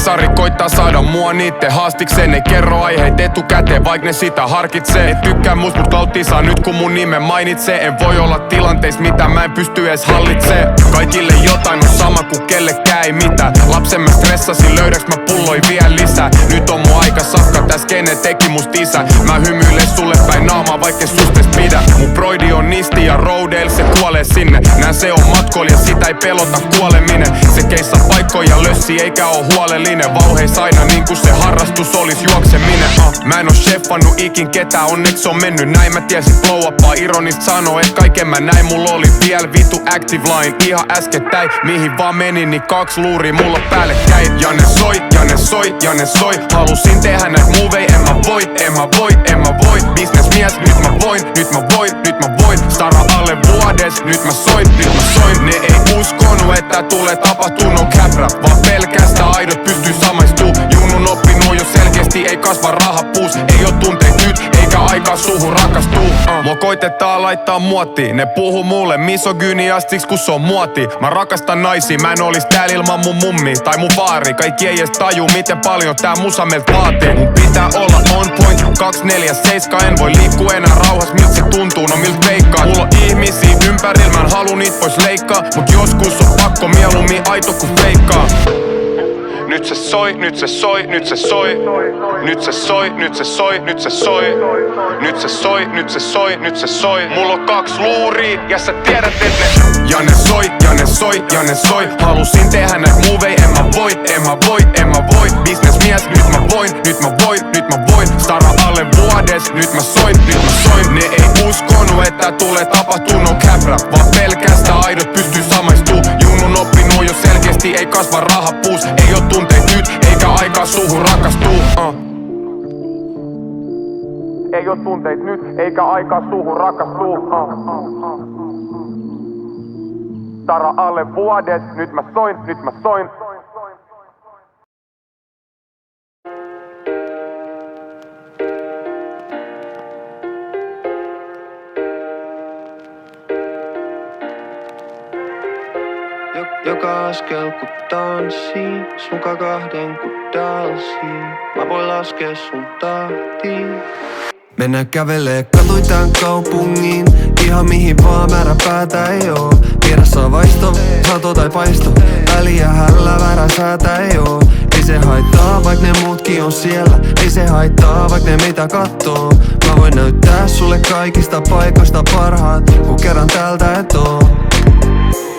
Hesari koittaa saada mua niitten haastikseen. Ne kerro aiheet etukäteen, vaik ne sitä harkitsee. Ne tykkää must, mut kauttisaa nyt kun mun nimen mainitsee. En voi olla tilanteis, mitä mä en pysty edes hallitsee. Kaikille jotain on sama ku kellekään ei mitään. Lapsen mä stressasin, löydäks mä pulloi vielä lisää. Nyt on mun aika sakka, täs kene teki must isä. Mä hymyilen sulle päin naamaa, vaikka sustes pidä. Mun broidi on nisti ja roadel, se kuolee sinne. Nää se on matkoilija, sitä ei pelota kuoleminen. Se keissaa paikkoja lössi eikä oo huolellinen. Vauheis aina niinku se harrastus olis juokseminen. Mä en oo sheffannut ikin ketään, onneks on mennyt näin. Mä tiesin blow upaa, ironista sanoo, et kaiken mä näin. Mulla oli viel vitu active line ihan äskettäin. Mihin vaan menin, niin 2 luuria mulla päällekkäin. Ja ne soi, ja ne soi, ja ne soi. Halusin tehdä näit movei, en mä voi. Businessmies, nyt mä voin. Stara alle vuodes, nyt mä soin. Ne ei uskonut, että tulee tapahtuu no cap rap. Vaan pelkästä aidot pystyy samaistuu. Junnun oppinut jo selkeästi, ei kasva rahapuus. Ei oo tunteet nyt, eikä aikaa suhun rakastuu. Mua koitetaan laittaa muottiin. Ne puhuu mulle misogyniastiks kun se on muoti. Mä rakastan naisia, mä en olis täällä ilman mun mummi tai mun vaari. Kaikki ei edes taju, miten paljon tää musa meiltä vaatii. Mun pitää olla on point 247. En voi liikkua enää rauhas, miltä se tuntuu, no miltä veikkaa. Mulla on ihmisiä ympärillä, mä en halu niitä pois leikkaa. Mut joskus on pakko mieluummin aito ku feikkaa. Nyt se soi, nyt se soi, nyt se soi. Nyt se soi, nyt se soi, nyt se soi. Nyt se soi, nyt se soi, nyt se soi. Mulla on 2 luuria ja sä tiedät et ne. Ja ne soi, ja ne soi, ja ne soi. Halusin tehdä näit movei, en mä voi. Businessmies, nyt mä voin. Stara alle vuodes, nyt mä soin. Ne ei uskonut, että tulee tapahtuu no cap rap. Vaan pelkästä aidot pystyy samaistuu. Junnun oppinut jo selkeästi, ei kasva rahapuus. Ei oo tunteet nyt, eikä aikaa suhun rakastuu. Ei oo tunteet nyt, eikä aikaa suhun rakastuu. Stara alle vuodes, nyt mä soin. Joka askel ku tanssii, sunka 2 ku dalsii. Mä voin laskea sun tahtiin. Mennään kävelee katui tän kaupungin. Ihan mihin vaan määrä päätä ei oo. Vieressä on vaisto, sato tai paisto. Väliä hällä väärä säätä ei oo. Ei se haittaa vaik ne muutkin on siellä. Ei se haittaa vaik ne meitä kattoo. Mä voin näyttää sulle kaikista paikoista parhaat, kun kerran täältä et oo.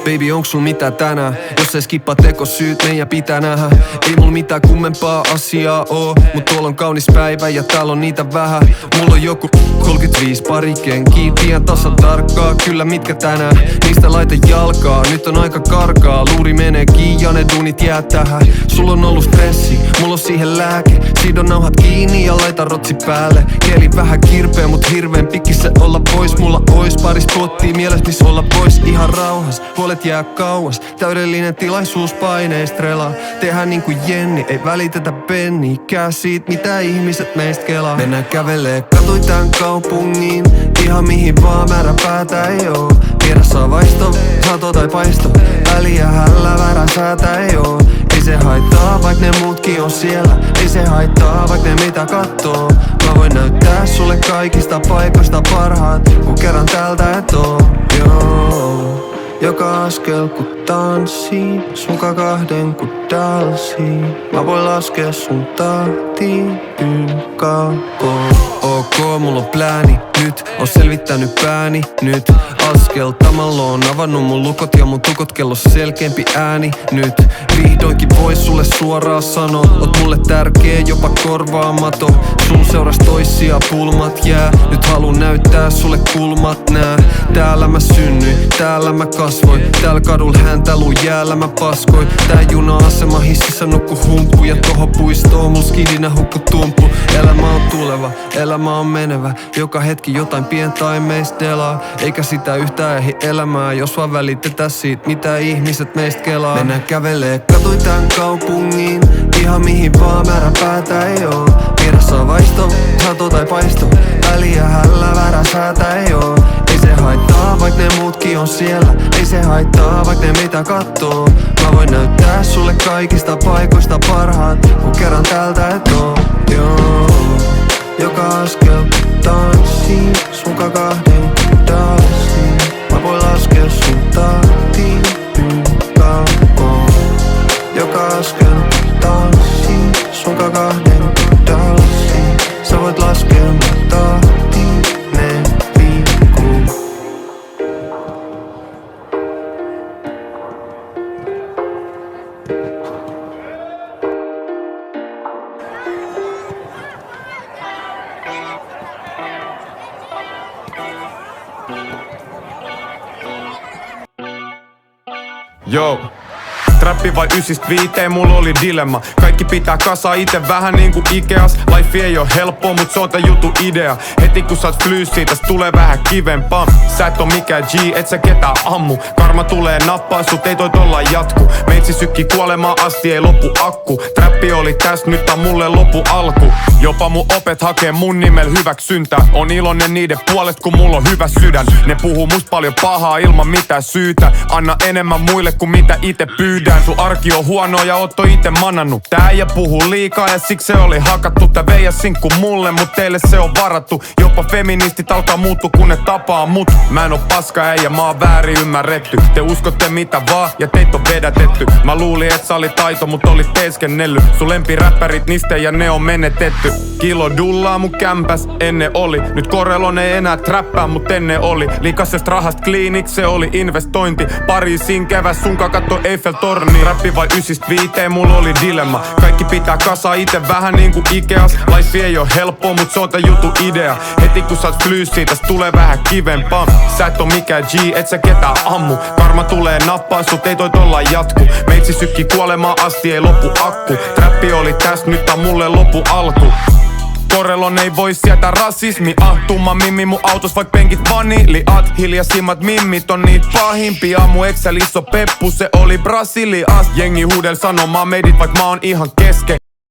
Baby, onks sul mitä tänään? Jos ei skippa tekosyyt, meidän pitää nähdä. Ei mulla mitään kummempaa asiaa oo. Mut tuolla on kaunis päivä ja täällä on niitä vähän. Mulla on joku 35 pari kenkiä. Tiedän tasan tarkkaa, kyllä mitkä tänään. Niistä laita jalkaa, nyt on aika karkaa. Luuri menee kiinni ja ne duunit jää tähän. Sulla on ollut stressi, mulla on siihen lääke. Sidon nauhat kiinni ja laita rotsi päälle. Kieli vähän kirpeä, mut hirveen pikissä olla vois. Mulla ois pari spottia mielessä, miss olla vois ihan rauhas. Huolet jää kauas, täydellinen tilaisuus paineestrelaa. Tehdään niinku Jenni, ei välitetä penniikään siitä, mitä ihmiset meistä kelaa. Mennään kävelee katui tän kaupungin. Ihan mihin vaan määrä päätä ei oo. Vieressä on vaisto, sato tai paisto. Väliä hällä väärä säätä ei oo. Ei se haittaa vaik ne muutkin on siellä. Ei se haittaa vaik ne mitä kattoo. Mä voin näyttää sulle kaikista paikoista parhaat, kun kerran täältä et oo. Joo. Joka askel ku tanssii, sunka 2 ku dalsii. Mä voin laskea sun tahtiin, YKK. Ok, mulla on plääni nyt, on selvittänyt pääni nyt. Askeltamalla on avannut mun lukot ja mun tukot, kellossa selkeämpi ääni nyt. Vihdoinkin vois sulle suoraan sanoa, oot mulle tärkeä, jopa korvaamaton. Sun seuras toisia pulmat jää, nyt haluun näyttää sulle kulmat nää. Täällä mä synnyin, täällä mä kasvoin. Täällä kadulla häntä luu jäällä mä paskoin. Tää juna-asema hississä nukku humpu. Ja tohon puistoon mul skidinä hukku tumpu. Elämä on tuleva, elämä on menevä. Joka hetki jotain pientä meistä delaa. Eikä sitä yhtään ehdi elämää, jos vaan välitetään siitä, mitä ihmiset meistä kelaa. Mennään kävelee katui tän kaupungin. Ihan mihin vaan määrä päätä ei oo. Vieressä on vaisto, sato tai paisto. Väliä hällä väärä säätä ei oo. Ei se haittaa vaik ne muutkin on siellä. Ei se haittaa vaik ne meitä kattoo. Mä voin näyttää sulle mulle kaikista paikoista parhaat, kun kerran täältä et oo. Joo. Joka askel tanssii, sunka kahden kudassiin. Mä voin laskea sun tahtiin kauan. Joka askel tanssii, sunka kahden kudassiin. Sä voit laskea mun tahtiin, ne liikkuu. Yo. Trappi vai 9-5, mulla oli dilemma. Kaikki pitää kasaa ite vähän niinku Ikeas. Life ei oo helppoa, mut se on tän jutu idea. Heti kun saat flyyssiä, täst tulee vähän kivempaa. Sä et oo mikään G, et sä ketään ammu. Karma tulee nappaa, sut ei toi tolla jatku. Meitsi sykki kuolemaan asti, ei loppu akku. Trappi oli täs, nyt on mulle loppu alku. Jopa mun opet hakee mun nimel hyväksyntää. On iloinen niiden puolet, kun mulla on hyvä sydän. Ne puhuu must paljon pahaa ilman mitään syytä. Anna enemmän muille kuin mitä ite pyydän. Sun arki on huono ja oot ite manannut. Tää äijä puhuu liikaa ja siksi se oli hakattu. Tää veijä sinkku mulle, mut teille se on varattu. Jopa feministit alkaa muuttua kun ne tapaa mut. Mä en oo paska äijä, mä oon väärin ymmärretty. Te uskotte mitä vaan ja teit on vedätetty. Mä luulin et sä olit taito, mut olit teeskennellyt. Sun lempiräppärit niste ja ne on menetetty. Kilo dullaa mun kämpäs ennen oli. Nyt Korelon ei enää träppää mut ennen oli. Liikasesta rahast kliinik, se oli investointi. Pariisiin keväs sunka katto Eiffel-torni. Rappi vai 9-5, mulla oli dilemma. Kaikki pitää kasaa ite vähän niinku Ikeas. Life ei oo helppoa, mut se on tän jutu idea. Heti kun saat flyyssiä, täst tulee vähän kivempaa. Sä et oo mikään G, et sä ketään ammu. Karma tulee nappaa, sut ei toi tolla jatku. Meitsi sykki kuolemaan asti, ei loppu akku. Trappi oli täs, nyt on mulle loppu alku. Korelon ei voi sietää rasismi. Tumma mimmi mun autos vaik penkit vaniliat. Hiljaisimmat mimmit on niit pahimpia. Mun Excelissä on peppu, se oli Brasilias. Jengi huudel sanoo mä medit vaik mä oon ihan kesken.